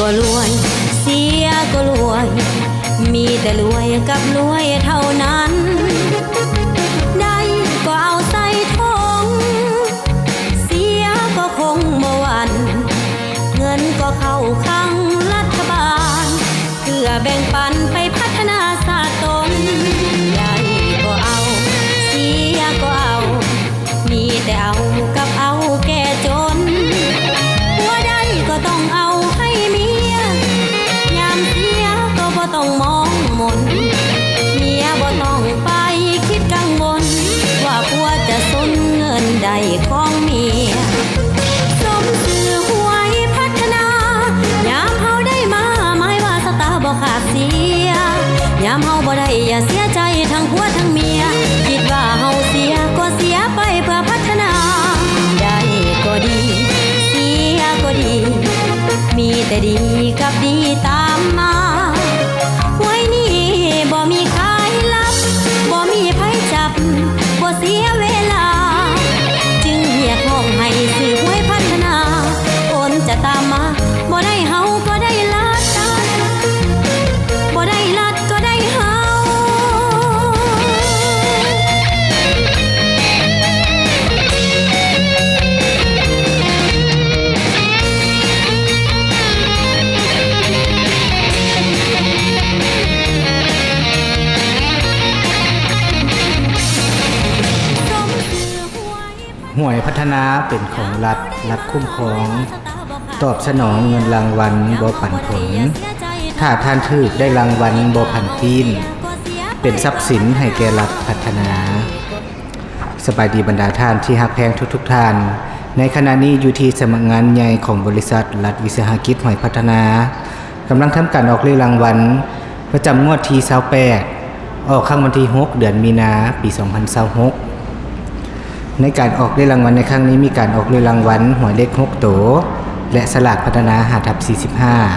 ก็รวยเสียก็รวยมีแต่รวยกับรวยเท่านั้นได้ก็เอาใส่ถุงเสียก็คงบ่หวั่นเงินก็เข้าข้างรัฐบาลเพื่อแบ่งปันไปพัฒนาศาสตร์ตนได้ก็เอาเสียก็เอามีแต่เอากับเอาแก่จนหัวได้ก็ต้องเอาให้เมียยามเสียก็บ่ต้องมองมนเมียบ่ต้องไปคิดกังวลว่าผัวจะสนเงินใดของเมียสมชื่อหวยพัฒนายามเฮาได้มาหมายว่าสตาร์บ่ขาดเสียยามเฮาบ่ได้อย่าเสียใจทั้งผัวทั้งเมียคิดว่าเฮาเสียก็เสียไปเพื่อพัฒนาได้ก็ดีเสียก็ดีมีแต่ดีกับดีตามมาหวยนี้บ่มีขายลับบ่มีไผจับบ่เสียเวลาจึงเรียกห้องให้ซื้อหวยพัฒนาคนจะตามมาบ่ได้เฮาก็ได้ลัดบ่ได้ลัดก็ได้เฮาหวยพัฒนาเป็นของรัฐคุ้มครองตอบสนองเงินรางวัลบ่ผันผลถ้าท่านถูกได้รางวัลบ่ผันปีนเป็นทรัพย์สินให้แก่รัฐพัฒนาสบายดีบรรดาท่านที่ฮักแพงทุกท่านในขณะนี้อยู่ที่สำนักงานใหญ่ของบริษัทรัฐวิสาหกิจหวยพัฒนากำลังทำการออกเลขรางวัลประจำงวดที่28ออกข้างวันที่6เดือนมีนาปี2026ในการออกเลขรางวัลในครั้งนี้มีการออกเลขรางวัลหวยเลข6ตัวและสลากพัฒนา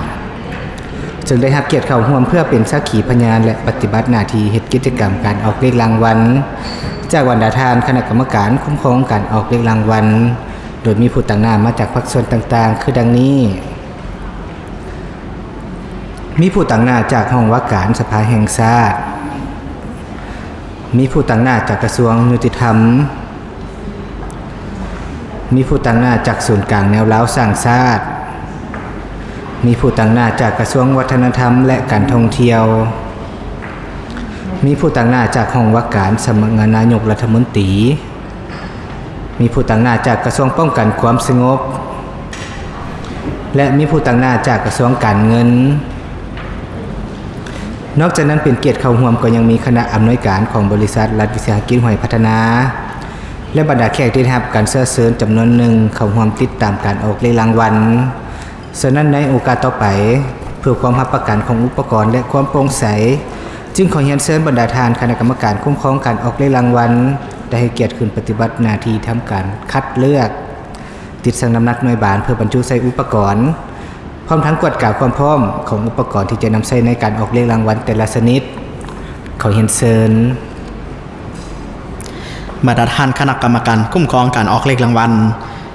5/45จึงได้รับเกียรติเข้าร่วมเพื่อเป็นสักขีพยานและปฏิบัติหน้าที่เฮ็ดกิจกรรมการออกเลขรางวัลจากบรรดาท่านคณะกรรมการคุ้มครองการออกเลขรางวัลโดยมีผู้ต่างหน้ามาจากภาคส่วนต่างๆคือดังนี้มีผู้ต่างหน้าจากห้องว่าการสภาแห่งชาติมีผู้ต่างหน้าจากกระทรวงยุติธรรมมีผู้ต่างหน้าจากศูนย์กลางแนวร้าวสร้างชาติมีผู้ต่างหน้าจากกระทรวงวัฒนธรรมและการท่องเที่ยวมีผู้ต่างหน้าจากห้องว่าการสำนักงานนายกรัฐมนตรีมีผู้ต่างหน้าจากกระทรวงป้องกันความสงบและมีผู้ต่างหน้าจากกระทรวงการเงินนอกจากนั้นเป็นเกียรติเข้าร่วมก็ยังมีคณะอำนวยการของบริษัทรัฐวิสาหกิจหวยพัฒนาและบรรดาแขกที่ได้รับการเชิญจำนวนหนึ่งเข้าร่วมติดตามการออกเลขรางวัลฉะนั้นในโอกาสต่อไปเพื่อความรับประกันของอุปกรณ์และความโปร่งใสจึงขอเรียนเชิญบรรดาท่านคณะกรรมการคุ้มครองการออกเลขรางวัลได้ให้เกียรติขึ้นปฏิบัติหน้าที่ทำการคัดเลือกติดสั่งน้ำหนักหน่วยบานเพื่อบรรจุใส่อุปกรณ์พร้อมทั้งกวดกล่าวความพร้อมของอุปกรณ์ที่จะนำใช้ในการออกเลขรางวัลแต่ละชนิดขอเรียนเชิญบรรดาท่านคณะกรรมการคุ้มครองการออกเลขรางวัล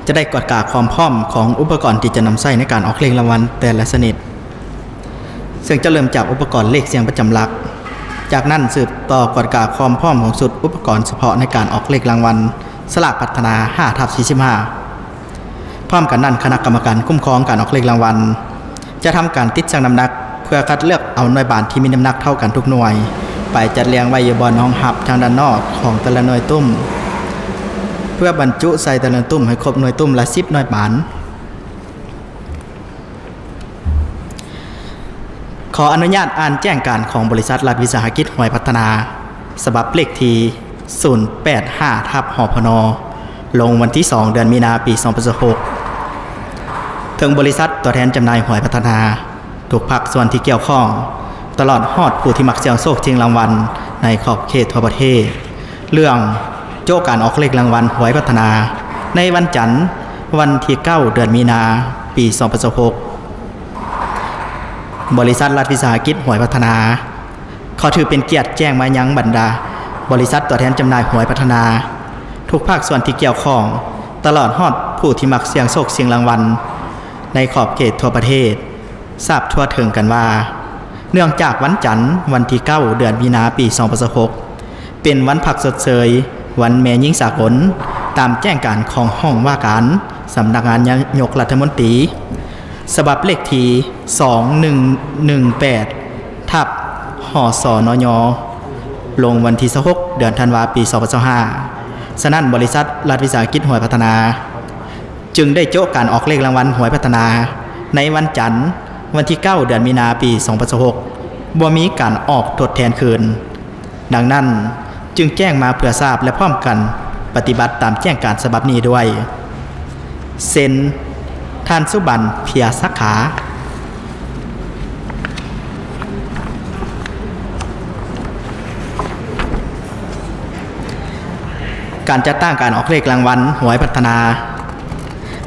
จะได้กวดกล่าวความพร้อมของอุปกรณ์ที่จะนำใช้ในการออกเลขรางวัลแต่ละชนิดซึ่งจะเริ่มจากอุปกรณ์เลขเสียงประจำหลักจากนั้นสืบต่อกวดกล่าวความพร้อมของสุดอุปกรณ์เฉพาะในการออกเลขรางวัลสลากพัฒนา5/45พร้อมกันนั้นคณะกรรมการคุ้มครองการออกเลขรางวัลจะทำการติดชั่งน้ำหนักเพื่อคัดเลือกเอาหน่วยบานที่มีน้ำหนักเท่ากันทุกหน่วยไปจัดเรียงไว้อยู่บนห้องหับทางด้านนอกของแต่ละหน่วยตุ้มเพื่อบรรจุใส่แต่ละตุ้มให้ครบหน่วยตุ้มละ10หน่วยบานขออนุญาตอ่านแจ้งการของบริษัทรัฐวิสาหกิจหวยพัฒนาฉบับเลขที่085/หพน.ลงวันที่2เดือนมีนาปี2016ถึงบริษัทตัวแทนจำหน่ายหวยพัฒนาทุกภาคส่วนที่เกี่ยวข้องตลอดฮอดผู้ที่มักเสี่ยงโชคชิงรางวัลในขอบเขตทั่วประเทศเรื่องโจ้การออกเลขรางวัลหวยพัฒนาในวันจันทร์วันที่9เดือนมีนาปี2016บริษัทรัฐวิสาหกิจหวยพัฒนาขอถือเป็นเกียรติแจ้งมายังบรรดาบริษัทตัวแทนจำหน่ายหวยพัฒนาทุกภาคส่วนที่เกี่ยวข้องตลอดฮอดผู้ที่มักเสี่ยงโชคเสี่ยงรางวัลในขอบเขตทั่วประเทศ ทราบทั่วถึงกันว่าเนื่องจากวันจันทร์วันที่9เดือนมีนาปี2026เป็นวันพักชดเชยวันแม่หญิงสากลตามแจ้งการของห้องว่าการสำนักงานนายกรัฐมนตรีฉบับเลขที่2118ทับหสนยลงวันที่26เดือนธันวาคมปี2025ฉะนั้นบริษัทรัฐวิสาหกิจหวยพัฒนาจึงได้โจ๊กการออกเลขรางวัลหวยพัฒนาในวันจันทร์วันที่9เดือนมีนาปี2026บ่มีการออกทดแทนคืนดังนั้นจึงแจ้งมาเพื่อทราบและพร้อมกันปฏิบัติตามแจ้งการฉบับนี้ด้วยเซ็นท่านสุบันเพียสักขาการจัดตั้งการออกเลขรางวัลหวยพัฒนา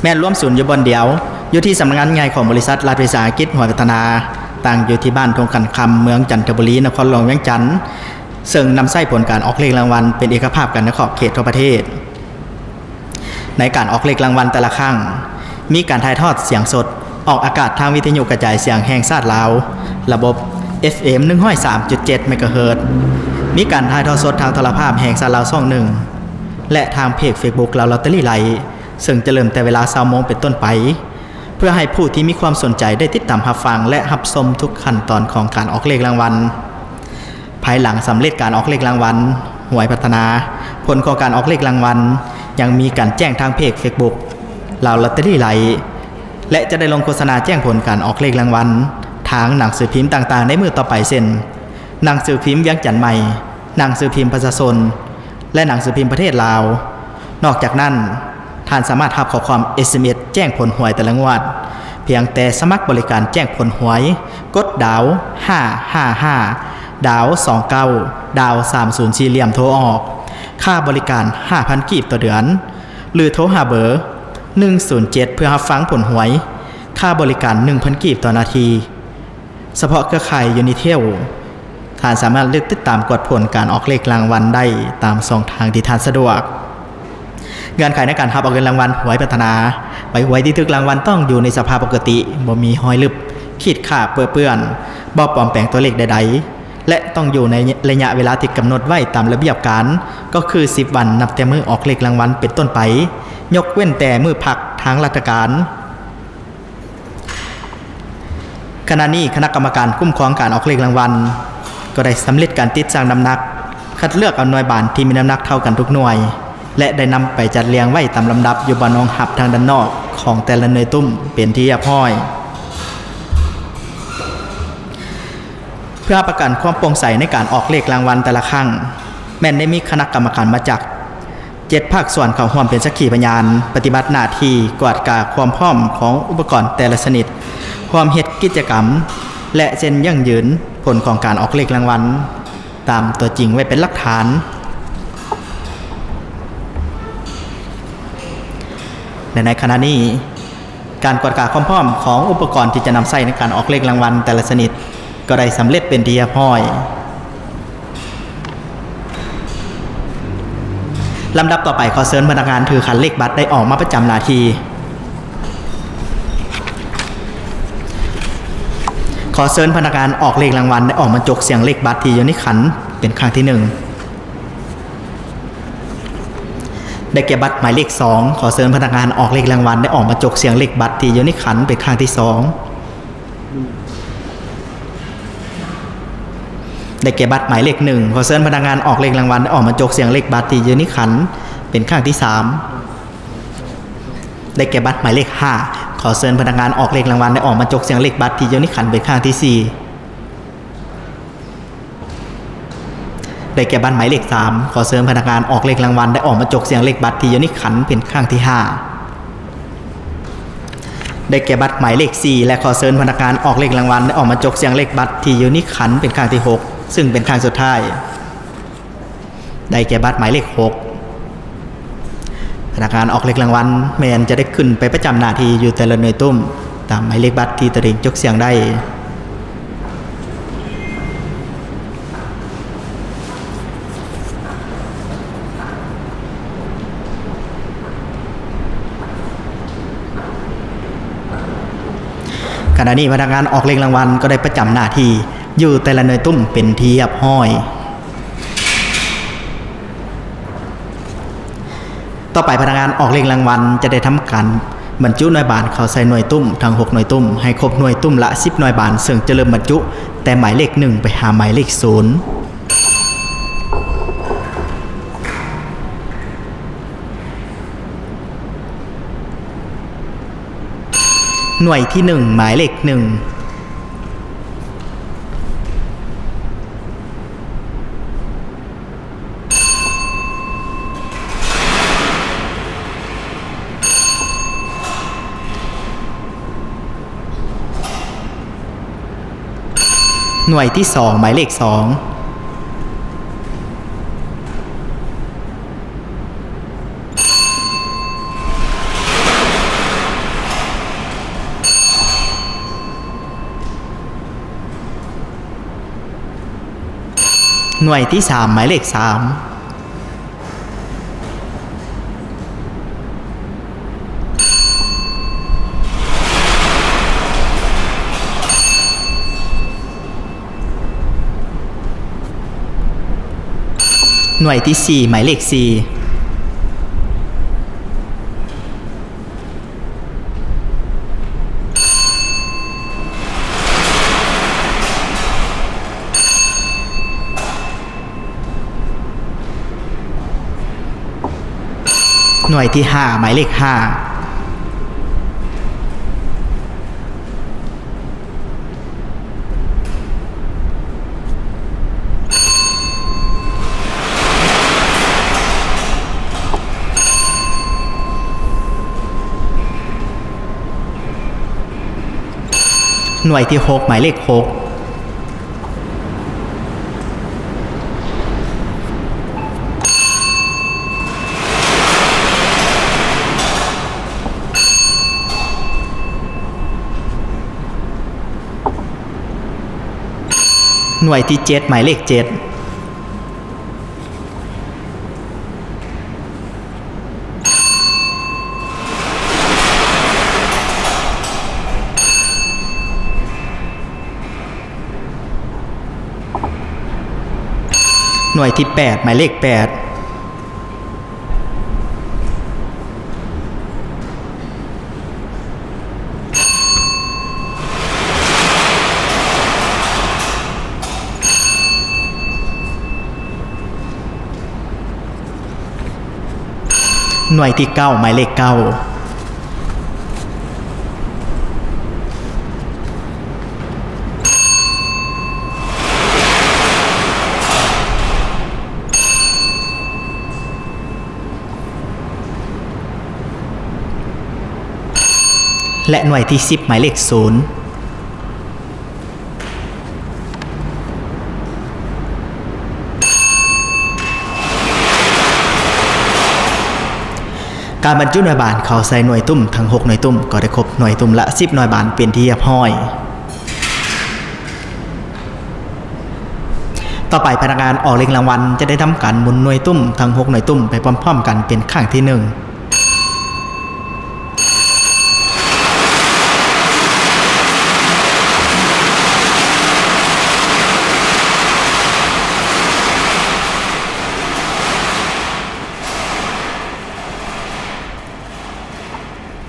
แม่นร่วมศูนย์อยู่บนเดียวอยู่ที่สำนักงานใหญ่ของบริษัทรัฐวิสาหกิจหวยพัฒนาตั้งอยู่ที่บ้านทงกันคำเมืองจันทบุรีนครหลวงเวียงจันทร์ซึ่งนำไส้ผลการออกเลขรางวัลเป็นเอกภาพกันในขอบเขตทั่วประเทศในการออกเลขรางวัลแต่ละครั้งมีการถ่ายทอดเสียงสดออกอากาศทางวิทยุกระจายเสียงแห่งชาติลาวระบบ FM 103.7 เมกะเฮิรตซ์มีการถ่ายทอดสดทางโทรภาพแห่งชาติลาวช่องหนึ่งและทางเพจ Facebook ลาวลอตเตอรี่ไลฟ์ซึ่งจะเริ่มแต่เวลา 20:00 นเป็นต้นไปเพื่อให้ผู้ที่มีความสนใจได้ติดตามรับฟังและรับชมทุกขั้นตอนของการออกเลขรางวัลภายหลังสำเร็จการออกเลขรางวัลหวยพัฒนาผลของการออกเลขรางวัลยังมีการแจ้งทางเพจ Facebook ลาวลอตเตอรี่ไลฟ์และจะได้ลงโฆษณาแจ้งผลการออกเลขรางวัลทางหนังสือพิมพ์ต่างๆในมือต่อไปเช่นหนังสือพิมพ์เวียงจันทน์ใหม่หนังสือพิมพ์ประชาชนและหนังสือพิมพ์ประเทศลาวนอกจากนั้นท่านสามารถรับข้อความ SMS แจ้งผลหวยแต่ละงวดเพียงแต่สมัครบริการแจ้งผลหวยกดดาว555ดาว29ดาว30สี่เหลี่ยมโทรออกค่าบริการ 5,000 กีบต่อเดือนหรือโทรหาเบอร์107เพื่อรับฟังผลหวยค่าบริการ 1,000 กีบต่อนาทีเฉพาะเครือข่ายยูนิเทลท่านสามารถเลือกติดตามกดผลการออกเลขรางวัลได้ตามช่องทางที่ท่านสะดวกเงื่อนไขในการรับออกเงินรางวัลหวยพัฒนาใบหวยที่ถูกรางวัลต้องอยู่ในสภาพปกติบ่มีรอยลึบขีดข่าเปื้อนบ่ปลอมแปลงตัวเลขใดๆและต้องอยู่ในระยะเวลาที่กำหนดไว้ตามระเบียบการก็คือ10วันนับแต่มื้อออกเลขรางวัลเป็นต้นไปยกเว้นแต่มื้อพักทางราชการขณะนี้คณะกรรมการคุ้มครองการออกเลขรางวัลก็ได้สำเร็จการติดตั้งน้ำหนักคัดเลือกเอาหน่วยบานที่มีน้ำหนักเท่ากันทุกหน่วยและได้นำไปจัดเรียงไว้ตามลำดับอยู่บนรองหับทางด้านนอกของแต่ละหน่วยตุ้มเป็นที่เรียบร้อยเพื่อประกันความโปร่งใสในการออกเลขรางวัลแต่ละครั้งแม้นได้มีคณะกรรมการมาจาก7ภาคส่วนเข้าร่วมเป็นสักขีพยานปฏิบัติหน้าที่กวาดกาความพร้อมของอุปกรณ์แต่ละชนิดความเฮ็ดกิจกรรมและเซ็นยั่งยืนผลของการออกเลขรางวัลตามตัวจริงไว้เป็นหลักฐานและในขณะนี้การกวาดกาความพร้อมของอุปกรณ์ที่จะนำใช้ในการออกเลขรางวัลแต่ละชนิดก็ได้สำเร็จเป็นที่เรียบร้อยลำดับต่อไปขอเชิญพนักงานถือขันเลขบัตรได้ออกมาประจำหน้าที่ขอเชิญพนักงานออกเลขรางวัลได้ออกมาจกเสียงเลขบัตรที่อยู่ในขันเป็นครั้งที่1ได้แก่บัตรหมายเลข2ขอเชิญพนักงานออกเลขรางวัลได้ออกมาจกเสียงเลขบัตรที่อยู่ในขันเป็นครั้งที่2ได้แก่บัตรหมายเลข1ขอเชิญพนักงานออกเลขรางวัลได้ออกมาจกเสียงเลขบัตรที่อยู่ในขันเป็นครั้งที่3ได้แก่บัตรหมายเลข5ขอเชิญพนักงานออกเลขรางวัลได้ออกมาจกเสียงเลขบัตรที่อยู่ในขันเป็นครั้งที่4ได้แก่บัตรหมายเลข3ขอเชิญพนักงานออกเลขรางวัลได้ออกมาจกเสียงเลขบัตรที่อยู่ในขันเป็นครั้งที่5ได้แก่บัตรหมายเลข4และขอเชิญพนักงานออกเลขรางวัลได้ออกมาจกเสียงเลขบัตรที่อยู่ในขันเป็นครั้งที่6ซึ่งเป็นครั้งสุดท้ายได้แก่บัตรหมายเลข6พนักงานออกเลขรางวัลแมนจะได้ขึ้นไปประจำหน้าที่อยู่แต่ละหน่วยตุ้มตามหมายเลขบัตรที่ตนเองจกเสียงได้ ขณะนี้พนักงานออกเลขรางวัลก็ได้ประจำหน้าที่อยู่แต่ละหน่วยตุ้มเป็นที่เรียบร้อย ต่อไปพนักงานออกเลขรางวัลจะได้ทำการบรรจุหน่วยบานเข้าใส่หน่วยตุ้มทั้ง6หน่วยตุ้มให้ครบหน่วยตุ้มละ10หน่วยบานซึ่งจะเริ่มบรรจุแต่หมายเลข1ไปหาหมายเลข0หน่วยที่1หมายเลข1หน่วยที่2หมายเลข2หน่วยที่3หมายเลข3หน่วยที่4หมายเลข4หน่วยที่5หมายเลข5หน่วยที่6หมายเลข6หน่วยที่7หมายเลข7หน่วยที่8หมายเลข8หน่วยที่9หมายเลข9และหน่วยที่10หมายเลข0การบรรจุหน่วยบานเข้าใส่หน่วยตุ้มทั้ง6หน่วยตุ้มก็ได้ครบหน่วยตุ้มละ10หน่วยบานเป็นที่เรียบร้อยต่อไปพนักงานออกเลขรางวัลจะได้ทำการหมุนหน่วยตุ้มทั้ง6หน่วยตุ้มไปพร้อมๆกันเป็นครั้งที่1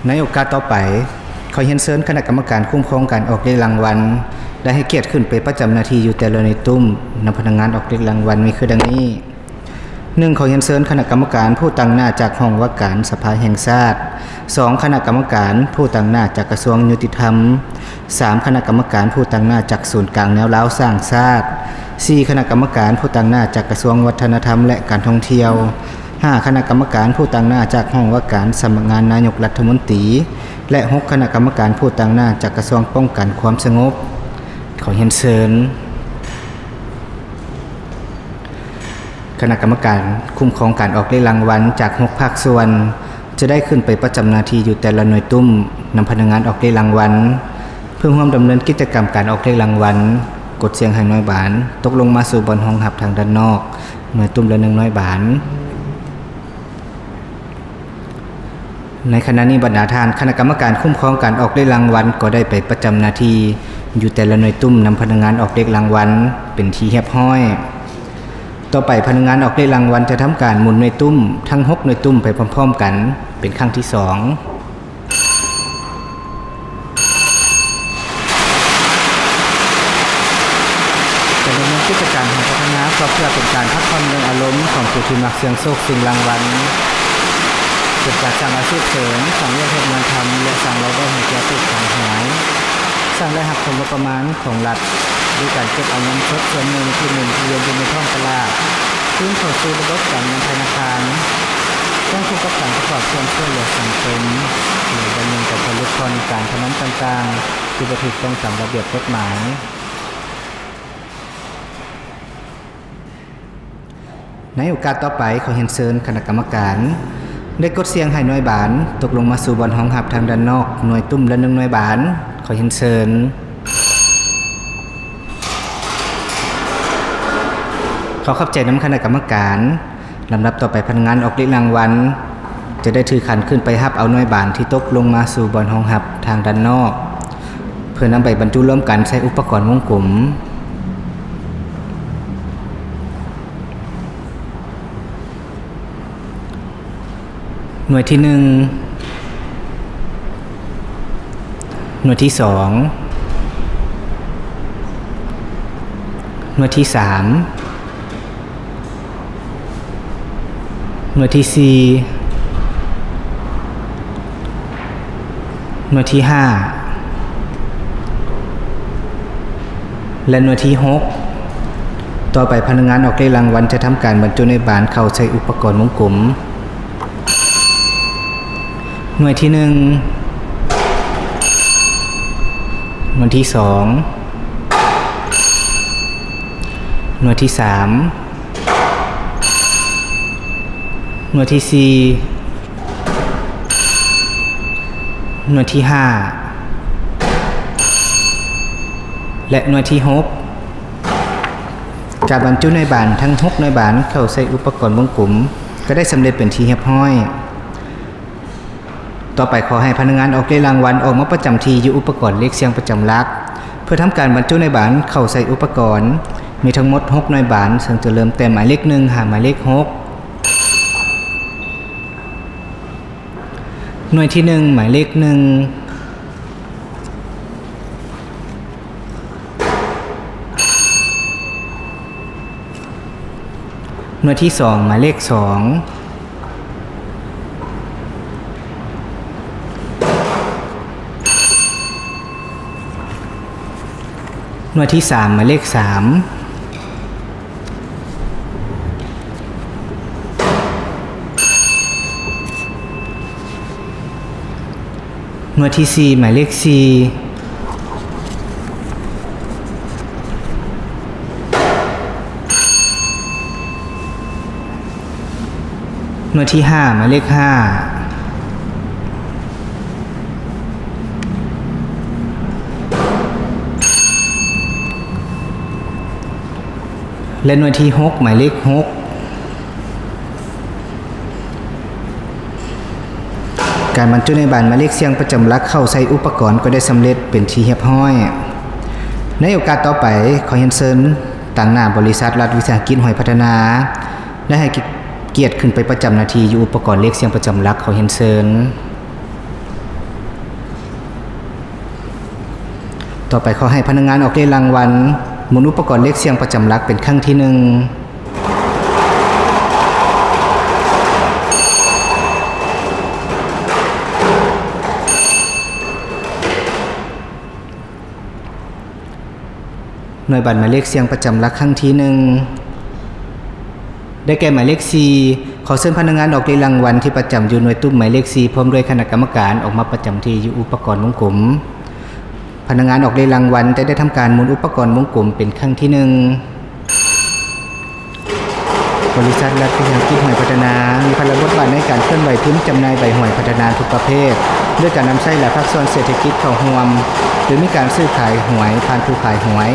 ในโอกาสต่อไปขอเรียนเชิญคณะกรรมการคุ้มครองการออกเลขรางวัลและให้เกียรติขึ้นไปประจำหน้าที่อยู่แต่ละหน่วยตุ้มนำพนักงานออกเลขรางวัลมีคือดังนี้ 1. ขอเรียนเชิญคณะกรรมการผู้ตั้งหน้าจากห้องว่าการสภาแห่งชาติ 2. คณะกรรมการผู้ตั้งหน้าจากกระทรวงยุติธรรม 3. คณะกรรมการผู้ตั้งหน้าจากศูนย์กลางแนวร้าวสร้างชาติ 4. คณะกรรมการผู้ตั้งหน้าจากกระทรวงวัฒนธรรมและการท่องเที่ยว 5. คณะกรรมการผู้ตั้งหน้าจากห้องว่าการสำนักงานนายกรัฐมนตรีและ 6. คณะกรรมการผู้ตั้งหน้าจากกระทรวงป้องกันความสงบขอเรียนเชิญคณะกรรมการคุ้มครองการออกเลขรางวัลจาก6ภาคส่วนจะได้ขึ้นไปประจำหน้าที่อยู่แต่ละหน่วยตุ้มนำพนักงานออกเลขรางวัลเพื่อร่วมดำเนินกิจกรรมการออกเลขรางวัลกดเสียงให้หน่วยบานตกลงมาสู่บนห้องหับทางด้านนอกหน่วยตุ้มละ100 บาท ในขณะนี้บรรดาทานคณะกรรมการคุ้มครองการออกเลขรางวัลก็ได้ไปประจำหน้าที่อยู่แต่ละหน่วยตุ้มนำพนักงานออกเลขรางวัลเป็นที่เรียบร้อย ต่อไปพนักงานออกเลขรางวัลจะทำการหมุนหน่วยตุ้มทั้ง6หน่วยตุ้มไปพร้อมๆกันเป็นครั้งที่2จะดำเนินกิจการของพัฒนาเพื่อเป็นการพักผ่อนเรื่องอารมณ์ของผู้ที่มักเสี่ยงโชคสิ่งรางวัลเป็นการสร้างอาชีพเสริมสร้างเรื่องงานทำและสร้างรายได้ให้แก่ผู้ขายหวยสร้างรายหักผลประมาณของรัฐด้วยการเก็บเอาเงินสดส่วนหนึ่งที่หมุนเวียนอยู่ในท้องตลาดซึ่งเข้าสู่ระบบการเงินธนาคารต้องคู่กับการประกอบเครื่องช่วยเหลือสังคมหรือดำเนินการผลิตภัณฑ์การพนันต่างๆที่ถูกต้องตามระเบียบกฎหมายในโอกาสต่อไปขอเรียนเชิญคณะกรรมการได้กดเสียงให้หน่วยบานตกลงมาสู่บอลห้องหับทางด้านนอกหน่วยตุ้มและ1หน่วยบานขอเรียนเชิญขอขอบใจน้ำคณะกรรมการลำดับต่อไปพนักงานออกเลขรางวัลจะได้ถือขันขึ้นไปหับเอาหน่วยบานที่ตกลงมาสู่บอลห้องหับทางด้านนอกเพื่อนำไปบรรจุร่วมกันใช้อุปกรณ์วงกลมหน่วยที่1หน่วยที่2หน่วยที่3หน่วยที่4หน่วยที่5และหน่วยที่6ต่อไปพนักงานออกเลขรางวัลจะทำการบรรจุในบานเข้าใช้อุปกรณ์วงกลมหน่วยที่1หน่วยที่2หน่วยที่3หน่วยที่4หน่วยที่5และหน่วยที่6การบรรจุในบานทั้ง6หน่วยบานเข้าใส่อุปกรณ์วงกลมก็ได้สำเร็จเป็นที่เรียบร้อยต่อไปขอให้พนักงานออกเลขรางวัลออกมาประจำที่อยู่อุปกรณ์เลขเสียงประจำหลักเพื่อทำการบรรจุในบานเข้าใส่อุปกรณ์มีทั้งหมด6หน่วยบานซึ่งจะเริ่มแต่หมายเลข1หาหมายเลข6หน่วยที่1หมายเลข1หน่วยที่2หมายเลข2หน่วยที่3หมายเลข3หน่วยที่4หมายเลข4หน่วยที่5หมายเลข5และหน่วยที่6หมายเลข6การบรรจุในบานหมายเลขเสียงประจำหลักเข้าใส่อุปกรณ์ก็ได้สำเร็จเป็นที่เรียบร้อยในโอกาสต่อไปขอเรียนเชิญต่างหน้าบริษัทรัฐวิสาหกิจหอยพัฒนาได้ให้เกียรติขึ้นไปประจำหน้าที่อยู่อุปกรณ์เลขเสียงประจำหลักขอเรียนเชิญต่อไปขอให้พนักงานออกเลขรางวัลหมุนอุปกรณ์เลขเสียงประจำหลักเป็นครั้งที่1หน่วยบัตรหมายเลขเสียงประจำหลักครั้งที่1ได้แก่หมายเลข4ขอเชิญพนักงานออกเลขรางวัลที่ประจำอยู่หน่วยตุ้มหมายเลข4พร้อมด้วยคณะกรรมการออกมาประจำที่อยู่อุปกรณ์วงกลมพนักงานออกเลขรางวัลจะได้ทำการหมุนอุปกรณ์วงกลมเป็นครั้งที่1บริษัทรัฐวิสาหกิจหอยพัฒนามีพลังบทบาทในการเคลื่อนไหวทุนจำหน่ายใบหอยพัฒนาทุกประเภทด้วยการนำใช้หลักภาคส่วนเศรษฐกิจเข้าร่วมโดยมีการซื้อขายหวยผ่านผู้ขายหวย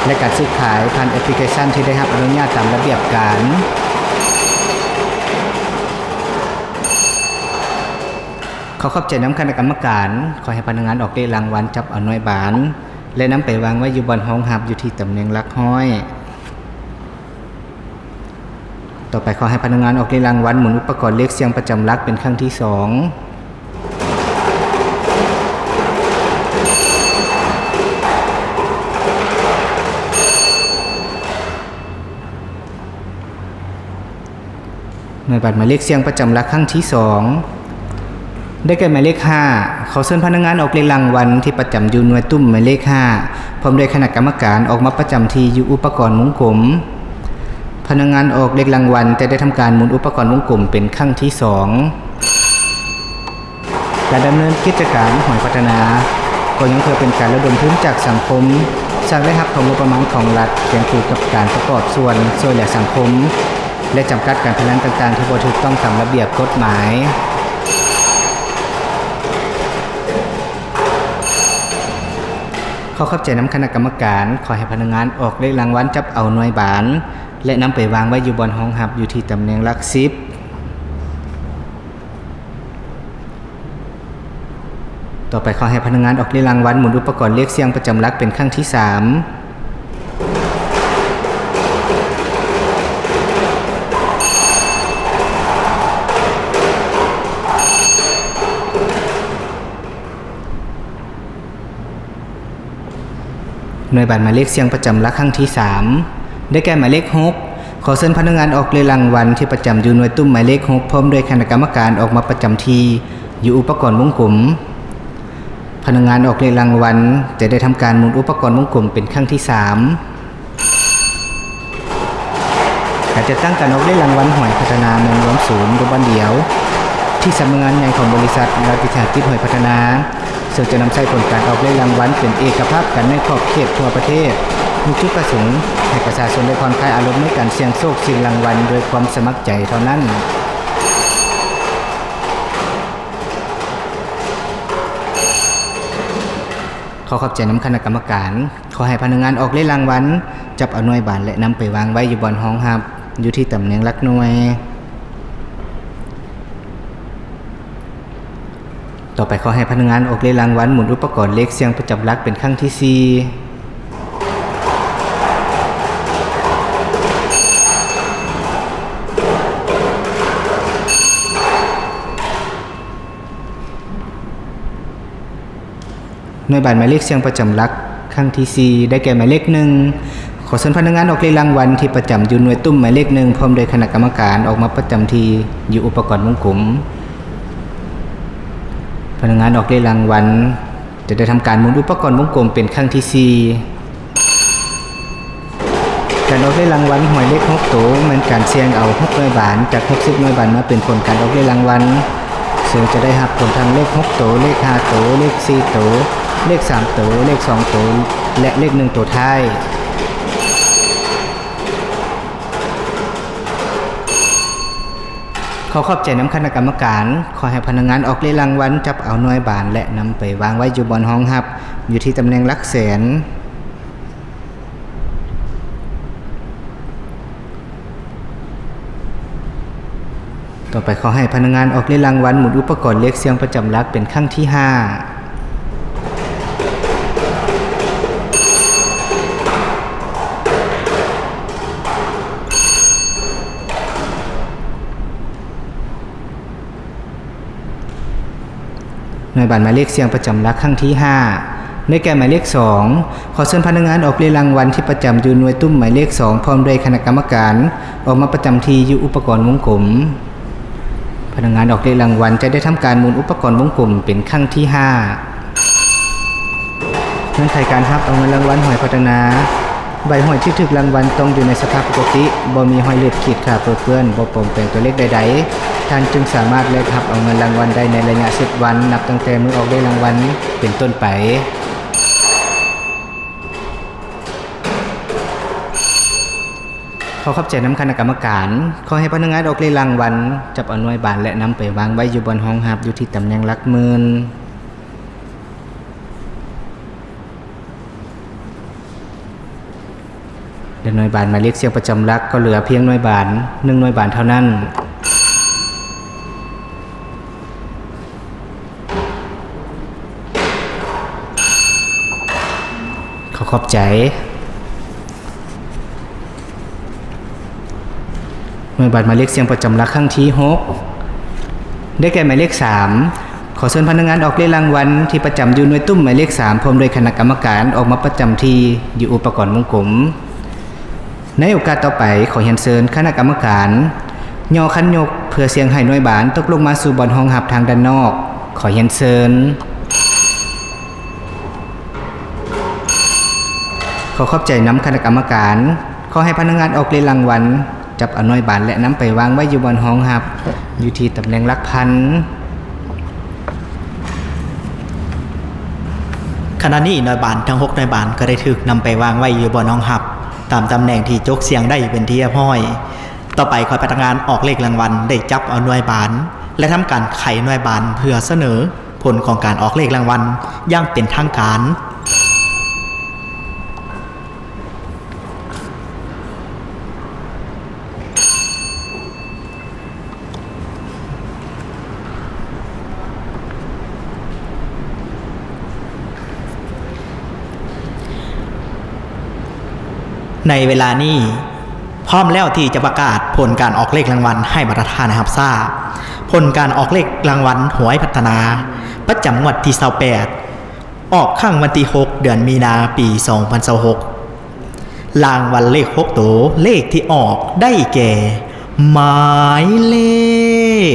และการซื้อขายผ่านแอปพลิเคชันที่ได้รับอนุญาตตามระเบียบการ ขอขอบใจน้ำคณะกรรมการขอให้พนักงานออกเลขรางวัลจับเอาหน่วยบานและนำไปวางไว้อยู่บนห้องหับอยู่ที่ตำแหน่งหลักห้อยต่อไปขอให้พนักงานออกเลขรางวัลหมุนอุปกรณ์เลขเสียงประจำหลักเป็นครั้งที่2หน่วยบัตรหมายเลขเสียงประจำหลักครั้งที่2ได้แก่หมายเลข5ขอเชิญพนักงานออกเลขรางวัลที่ประจำอยู่หน่วยตุ้มหมายเลข5พร้อมด้วยคณะกรรมการออกมาประจำที่อยู่อุปกรณ์วงกลมพนักงานออกเลขรางวัลจะได้ทำการหมุนอุปกรณ์วงกลมเป็นครั้งที่2การดำเนินกิจการหอยพัฒนาก็ยังเพื่อเป็นการระดมทุนจากสังคมสร้างได้รับของงบประมาณของรัฐเกี่ยวกับการประกอบส่วนช่วยเหลือสังคมและจำกัดการพนันต่างๆที่บ่ถูกต้องตามระเบียบกฎหมายขอขอบใจน้ำคณะกรรมการขอให้พนักงานออกเลขรางวัลจับเอาหน่วยบานและนำไปวางไว้อยู่บนห้องหับอยู่ที่ตำแหน่งหลัก10ต่อไปขอให้พนักงานออกเลขรางวัลหมุนอุปกรณ์เลขเสียงประจำหลักเป็นครั้งที่3หน่วยบัตรหมายเลขเสียงประจำหลักครั้งที่3ได้แก่หมายเลข6ขอเชิญพนักงานออกเลขรางวัลที่ประจำอยู่หน่วยตุ้มหมายเลข6พร้อมด้วยคณะกรรมการออกมาประจำที่อยู่อุปกรณ์วงกลมพนักงานออกเลขรางวัลจะได้ทำการหมุนอุปกรณ์วงกลมเป็นครั้งที่3การจัดตั้งการออกเลขรางวัลหอยพัฒนาเมืองรวมศูนย์รบันเดียวที่สำนักงานใหญ่ของบริษัทรัฐวิสาหกิจหอยพัฒนาซึ่งจะนำใช้ผลการออกเลขรางวัลเป็นเอกภาพกันในขอบเขตทั่วประเทศมีจุดประสงค์ให้ประชาชนได้ผ่อนคลายอารมณ์ในการเสี่ยงโชคชิงรางวัลโดยความสมัครใจเท่านั้นขอขอบใจน้ำคณะกรรมการขอให้พนักงานออกเลขรางวัลจับเอาหน่วยบานและนำไปวางไว้อยู่บนห้องหับอยู่ที่ตำแหน่งหลักหน่วยต่อไปขอให้พนักงานออกเลขรางวัลหมุนอุปกรณ์เลขเสียงประจำหลักเป็นครั้งที่4หน่วยบัตรหมายเลขเสียงประจำหลักครั้งที่4ได้แก่หมายเลข1ขอเชิญพนักงานออกเลขรางวัลที่ประจำอยู่หน่วยตุ้มหมายเลข1พร้อมโดยคณะกรรมการออกมาประจำที่อยู่อุปกรณ์วงกลมพนักงานออกเลขรางวัลจะได้ทำการหมุนอุปกรณ์วงกลมเป็นครั้งที่4การออกเลขรางวัลหวยเลข6ตัวเหมือนการเสี่ยงเอา6หน่วยบานจาก60หน่วยบานมาเป็นผลการออกเลขรางวัลซึ่งจะได้รับผลทางเลข6ตัวเลข5ตัวเลข4ตัวเลข3ตัวเลข2ตัวและเลข1ตัวท้ายขอขอบใจน้ำคณะกรรมการขอให้พนักงานออกเลขรางวัลจับเอาหน่วยบานและนำไปวางไว้อยู่บนห้องหับอยู่ที่ตำแหน่งหลักแสนต่อไปขอให้พนักงานออกเลขรางวัลหมุนอุปกรณ์เลขเสียงประจำหลักเป็นครั้งที่5หน่วยบัตรหมายเลขเสียงประจำหลักครั้งที่5ได้แก่หมายเลข2ขอเชิญพนักงานออกเลขรางวัลที่ประจำอยู่หน่วยตุ้มหมายเลข2พร้อมด้วยคณะกรรมการออกมาประจำที่อยู่อุปกรณ์วงกลมพนักงานออกเลขรางวัลจะได้ทำการหมุนอุปกรณ์วงกลมเป็นครั้งที่5เงื่อนไขการรับเอาเงินรางวัลหอยพัฒนาใบหอยที่ถูกรางวัลต้องอยู่ในสภาพปกติบ่มีหอยเลือดขีดขาดเปื้อนบ่ปนแปลงตัวเลขใดๆท่านจึงสามารถเลขรับเอาเงินรางวัลได้ในระยะ10วันนับตั้งแต่มื้อออกเลขรางวัลเป็นต้นไปขอขอบใจน้ำคณะกรรมการขอให้พนักงานออกเลขรางวัลจับเอาหน่วยบานและนำไปวางไว้อยู่บนห้องหับอยู่ที่ตำแหน่งหลักหมื่นและหน่วยบานหมายเลขเสียงประจำหลักก็เหลือเพียงหน่วยบาน1หน่วยบานเท่านั้น ขอบใจหน่วยบัตรหมายเลขเสียงประจำหลักครั้งที่6ได้แก่หมายเลข3ขอเชิญพนักงานออกเลขรางวัลที่ประจำอยู่หน่วยตุ้มหมายเลข3พร้อมโดยคณะกรรมการออกมาประจำที่อยู่อุปกรณ์วงกลมในโอกาสต่อไปขอเรียนเชิญคณะกรรมการย่อคันยกเพื่อเสียงให้หน่วยบานตกลงมาสู่บอนห้องหับทางด้านนอกขอเรียนเชิญขอขอบใจน้ำคณะกรรมการขอให้พนักงานออกเลขรางวัลจับเอาหน่วยบานและน้ำไปวางไว้อยู่บนห้องหับอยู่ที่ตำแหน่งหลักพันขณะนี้หน่วยบานทั้ง6หน่วยบานก็ได้ถูกนำไปวางไว้อยู่บนห้องหับตามตำแหน่งที่จกเสียงได้เป็นที่เรียบร้อยต่อไปขอพนักงานออกเลขรางวัลได้จับเอาหน่วยบานและทำการไขหน่วยบานเพื่อเสนอผลของการออกเลขรางวัลอย่างเป็นทางการในเวลานี้พร้อมแล้วที่จะประกาศผลการออกเลขรางวัลให้บรรดาท่านนะครับทราบผลการออกเลขรางวัลหวยพัฒนาประจำงวดที่28ออกข้างวันที่6เดือนมีนาปี2026รางวัลเลข6ตัวเลขที่ออกได้แก่หมายเล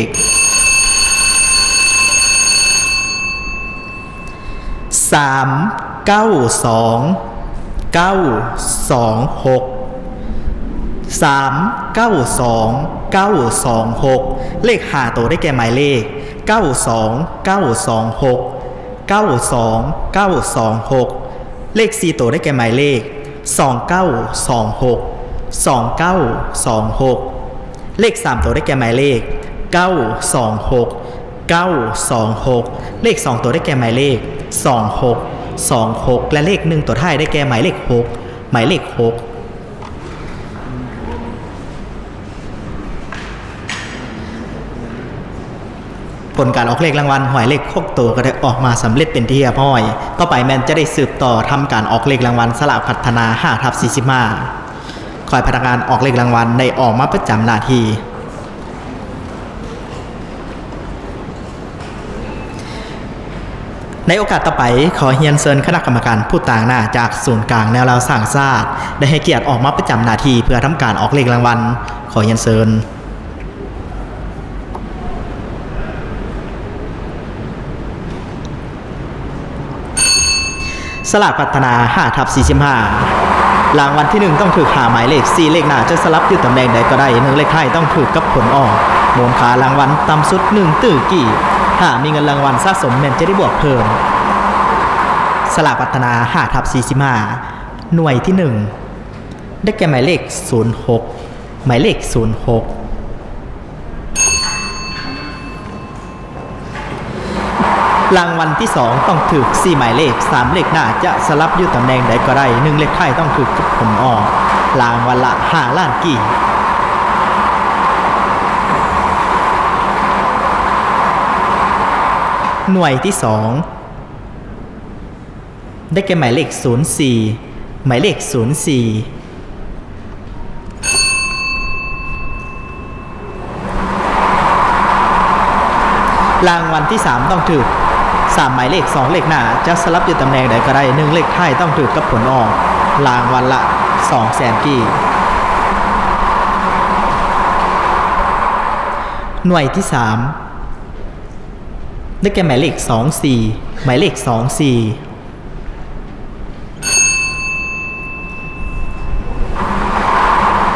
ข3922926เลข5ตัวได้แก่หมายเลข92926 92926เลข4ตัวได้แก่หมายเลข2926 2926เลข3ตัวได้แก่หมายเลข926 926เลข2ตัวได้แก่หมายเลข26และเลข1ตัวท้ายได้แก่หมายเลข6หมายเลข6ผลการออกเลขรางวัลหวยเลข6ตัวก็ได้ออกมาสำเร็จเป็นที่เรียบร้อยต่อไปแมนจะได้สืบต่อทำการออกเลขรางวัลสลากพัฒนา 5/45 คอยพนักงานออกเลขรางวัลได้ออกมาประจำหน้าที่ในโอกาสต่อไปขอเรียนเชิญคณะกรรมการผู้ต่างหน้าจากศูนย์กลางแนวราวสร้างชาติได้ให้เกียรติออกมาประจำหน้าที่เพื่อทำการออกเลขรางวัลขอเรียนเชิญสลากพัฒนา 5/45 รางวัลที่1ต้องถูกหาหมายเลข4เลขหน้าจะสลับอยู่ตำแหน่งใดก็ได้1เลขท้ายต้องถูกกับผลออกมูลค่ารางวัลต่ำสุด1ตื้อกี่ถ้ามีเงินรางวัลสะสมแม่นจะได้บวกเพิ่มสลากพัฒนา 5/45 หน่วยที่1ได้แก่หมายเลข06หมายเลข06รางวัลที่2ต้องถูก4หมายเลข3เลขหน้าจะสลับอยู่ตำแหน่งใดก็ได้1เลขท้ายต้องถูกกับผลออกรางวัลละ5ล้านกี่หน่วยที่2ได้แก่หมายเลข04หมายเลข04รางวัลที่3ต้องถูก3หมายเลข2เลขหน้าจะสลับอยู่ตำแหน่งใดก็ได้1เลขท้ายต้องถูกกับผลออกรางวัลละ200,000กี่หน่วยที่3ได้แก่หมายเลข24หมายเลข24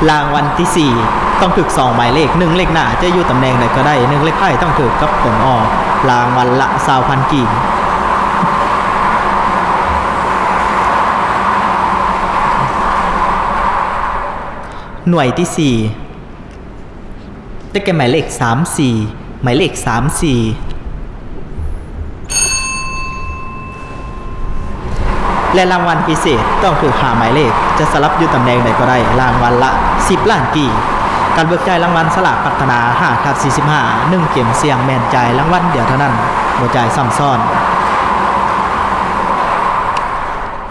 รางวัลที่4ต้องถูก2หมายเลข1เลขหน้าจะอยู่ตำแหน่งใดก็ได้1เลขท้ายต้องถูกกับผลออกรางวัลละ20,000กี่หน่วยที่4ได้แก่หมายเลข34หมายเลข34และรางวัลพิเศษต้องถูกหาหมายเลขจะสลับอยู่ตำแหน่งใดก็ได้รางวัลละ10ล้านกี่การเบิกจ่ายรางวัลสลากพัฒนา 5/45 1เข็มเสียงแม่นจ่ายรางวัลเดียวเท่านั้นบ่จ่ายซ้ำซ้อน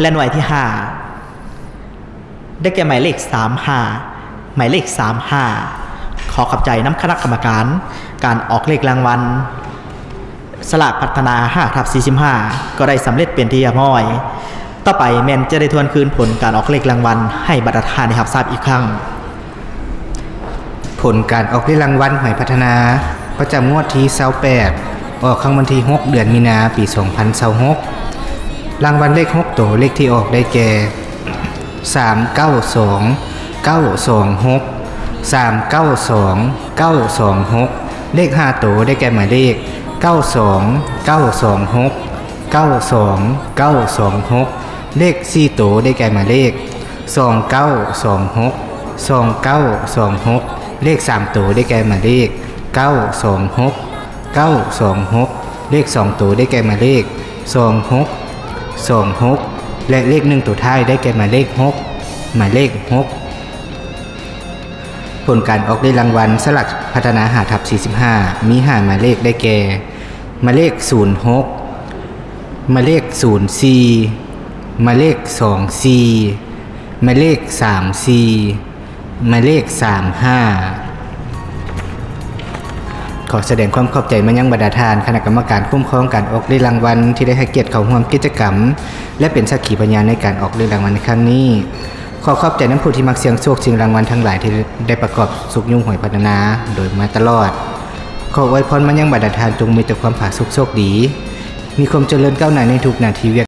และหน่วยที่5 ได้แก่หมายเลข35หมายเลข35ขอขอบใจน้ำคณะกรรมการการออกเลขรางวัลสลากพัฒนา 5/45 ก็ได้สำเร็จเป็นที่เรียบร้อยต่อไปแมนจะได้ทวนคืนผลการออกเลขรางวัลให้บรรดาทานได้รับทราบอีกครั้ง ผลการออกเลขรางวัลหวยพัฒนาประจำงวดที่28ออกครั้งวันที่6เดือนมีนาปี2026รางวัลเลข6ตัวเลขที่ออกได้แก่392 926 392 926เลข5ตัวได้แก่หมายเลข92 926 92 926เลข4ตัวได้แก่หมายเลข2926 2926เลข3ตัวได้แก่หมายเลข926 926เลข2ตัวได้แก่หมายเลข26 26และเลข1ตัวท้ายได้แก่หมายเลข6หมายเลข6ผลการออกได้รางวัลสลากพัฒนา 5/45 มี5หมายเลขได้แก่หมายเลข06หมายเลข04หมายเลข24หมายเลข34หมายเลข35ขอแสดงความขอบใจมายังบรรดาทานคณะกรรมการคุ้มครองการออกเลขรางวัลที่ได้ให้เกียรติเข้าร่วมกิจกรรมและเป็นสักขีพยานในการออกเลขรางวัลในครั้งนี้ขอขอบใจน้ำผู้ที่มักเสี่ยงโชคชิงรางวัลทั้งหลายที่ได้ประกอบสุขยุ่งหวยพัฒนาโดยมาตลอดขออวยพรมายังบรรดาทานจงมีแต่ความผาสุกโชคดีมีความเจริญก้าวหน้าในทุกนาทีเวียก